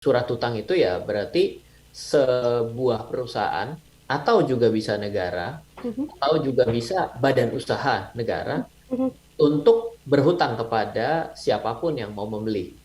Surat utang itu ya berarti sebuah perusahaan atau juga bisa negara Mhm, atau juga bisa badan usaha negara mhm. untuk berhutang kepada siapapun yang mau membeli.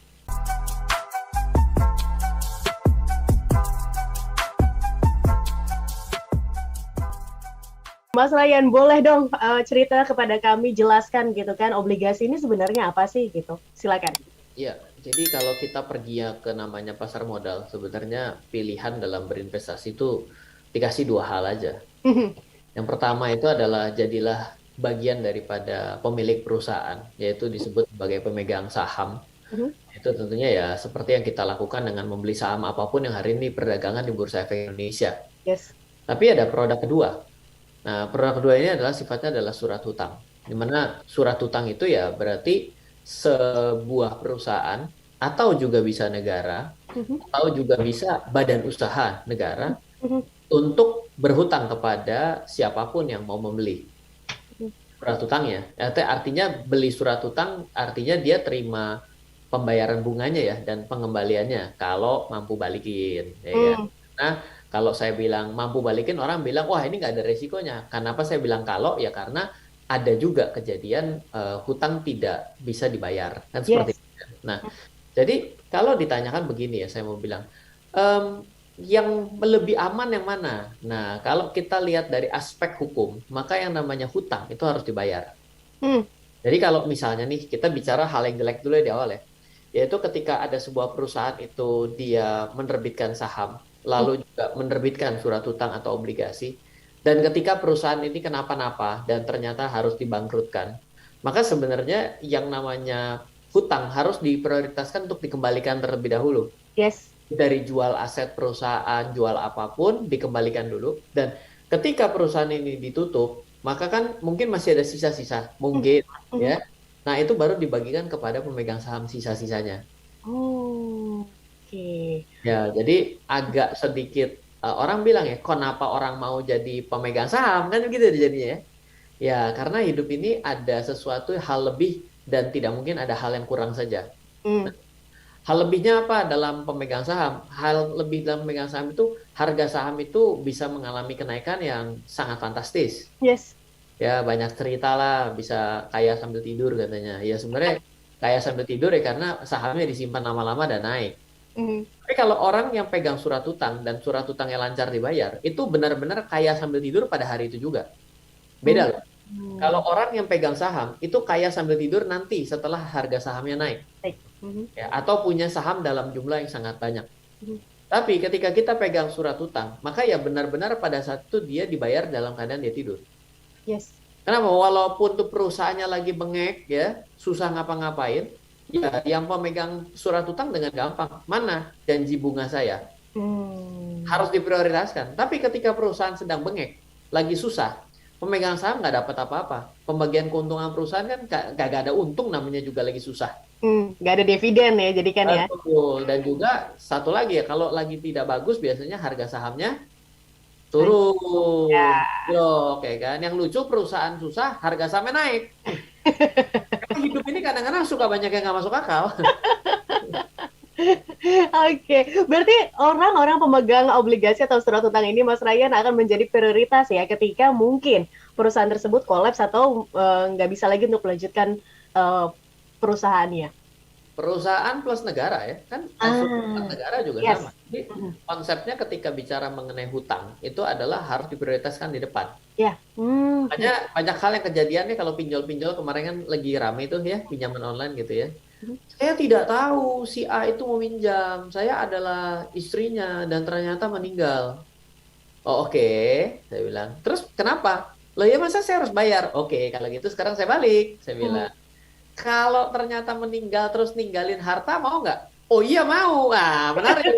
Mas Ryan, boleh dong cerita kepada kami, jelaskan gitu kan, obligasi ini sebenarnya apa sih gitu. Silakan. Ya, jadi kalau kita pergi ya ke namanya pasar modal, sebenarnya pilihan dalam berinvestasi itu dikasih dua hal aja. Mhm, Yang pertama itu adalah jadilah bagian daripada pemilik perusahaan, yaitu disebut sebagai pemegang saham. mhm. Itu tentunya ya seperti yang kita lakukan dengan membeli saham apapun yang hari ini perdagangan di Bursa Efek Indonesia. Yes. Tapi ada produk kedua. Nah, produk kedua ini adalah sifatnya adalah surat hutang. Di mana surat hutang itu ya berarti sebuah perusahaan atau juga bisa negara Mhm, atau juga bisa badan usaha negara mhm, untuk berhutang kepada siapapun yang mau membeli mhm. surat hutangnya. Artinya beli surat hutang artinya dia terima pembayaran bunganya ya dan pengembaliannya kalau mampu balikin, ya kan? Hmm, Nah, kalau saya bilang mampu balikin, orang bilang wah ini nggak ada resikonya. Kenapa saya bilang kalau? Ya karena ada juga kejadian hutang tidak bisa dibayar kan seperti yes. itu. Nah, jadi kalau ditanyakan begini ya, saya mau bilang em, yang lebih aman yang mana? Nah, kalau kita lihat dari aspek hukum, maka yang namanya hutang itu harus dibayar. Hmm, Jadi kalau misalnya nih kita bicara hal yang jelek dulu ya di awal ya, yaitu ketika ada sebuah perusahaan itu dia menerbitkan saham, hmm, lalu juga menerbitkan surat hutang atau obligasi, dan ketika perusahaan ini kenapa-napa dan ternyata harus dibangkrutkan, maka sebenarnya yang namanya hutang harus diprioritaskan untuk dikembalikan terlebih dahulu. yes. Dari jual aset perusahaan, jual apapun, dikembalikan dulu. Dan ketika perusahaan ini ditutup, maka kan mungkin masih ada sisa-sisa, Mhm, mungkin mhm. ya. Nah, itu baru dibagikan kepada pemegang saham sisa-sisanya. Oh, oke. Ya, jadi agak sedikit orang bilang ya, kenapa orang mau jadi pemegang saham kan gitu jadinya ya. Ya, karena hidup ini ada sesuatu hal lebih dan tidak mungkin ada hal yang kurang saja. Hmm, Hal lebihnya apa dalam pemegang saham? Hal lebih dalam pemegang saham itu harga saham itu bisa mengalami kenaikan yang sangat fantastis. yes. Ya banyak cerita lah, bisa kaya sambil tidur katanya. Ya sebenarnya kaya sambil tidur ya karena sahamnya disimpan lama-lama dan naik. Mhm, Tapi kalau orang yang pegang surat hutang dan surat hutangnya lancar dibayar, itu benar-benar kaya sambil tidur pada hari itu juga. Beda mhm. loh. Kalau orang yang pegang saham itu kaya sambil tidur nanti setelah harga sahamnya naik. Baik. Mhm, Ya, atau punya saham dalam jumlah yang sangat banyak. mhm. Tapi ketika kita pegang surat hutang, maka ya benar-benar pada saat itu dia dibayar dalam keadaan dia tidur. Yes. Kenapa? Walaupun tuh perusahaannya lagi bengek ya, susah ngapa-ngapain, ya yang pemegang surat hutang dengan gampang. Mana janji bunga saya? Hmm. Harus diprioritaskan. Tapi ketika perusahaan sedang bengek, lagi susah, pemegang saham nggak dapat apa-apa. Pembagian keuntungan perusahaan kan nggak ada untung namanya juga lagi susah. Nggak ada dividen ya, jadi kan ya. Betul. Dan juga satu lagi ya, kalau lagi tidak bagus biasanya harga sahamnya Nah, turun. ya. Oke kan. Yang lucu perusahaan susah, harga sahamnya naik. Karena hidup ini kadang-kadang suka banyak yang nggak masuk akal. Oke, berarti orang-orang pemegang obligasi atau surat utang ini, Mas Ryan, akan menjadi prioritas ya ketika mungkin perusahaan tersebut kolaps atau nggak bisa lagi untuk melanjutkan eh, perusahaannya. Perusahaan plus negara ya. Kan surat Ah, negara juga sama. yes. Jadi Mhm. konsepnya ketika bicara mengenai hutang, itu adalah harus diprioritaskan di depan. Ya. Hmm. Makanya banyak hal yang kejadiannya kalau pinjol-pinjol kemarin kan lagi rame itu ya, pinjaman online gitu ya. Mhm. Saya tidak tahu si A itu meminjam. Saya adalah istrinya dan ternyata meninggal. Oh, oke, saya bilang. Terus kenapa? Loh ya masa saya harus bayar? Oke, kalau gitu sekarang saya balik, saya Mhm. bilang. Kalau ternyata meninggal terus ninggalin harta mau nggak? Oh iya mau. Ah, menarik.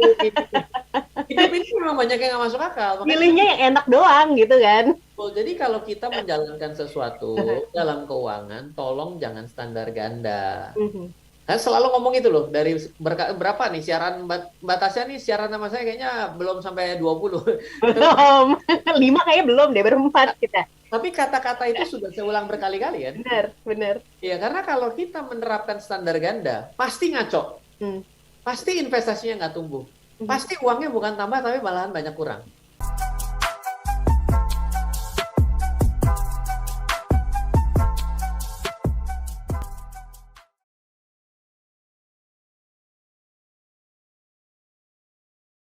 Hidup ini memang banyak yang nggak masuk akal. Makanya Pilihnya yang enak doang gitu kan. jadi kalau kita menjalankan sesuatu dalam keuangan, tolong jangan standar ganda. Mhm. Saya selalu ngomong itu loh, dari berapa nih siaran Mbak Tasya nih siaran sama saya kayaknya belum sampai 20. Tapi, Belum. 5 kayaknya belum deh, berempat kita. tapi kata-kata itu sudah saya ulang berkali-kali kan. Benar, benar. Ya, karena kalau kita menerapkan standar ganda, pasti ngaco. Hmm. pasti investasinya nggak tumbuh. Mhm. Pasti uangnya bukan tambah, tapi malahan banyak kurang.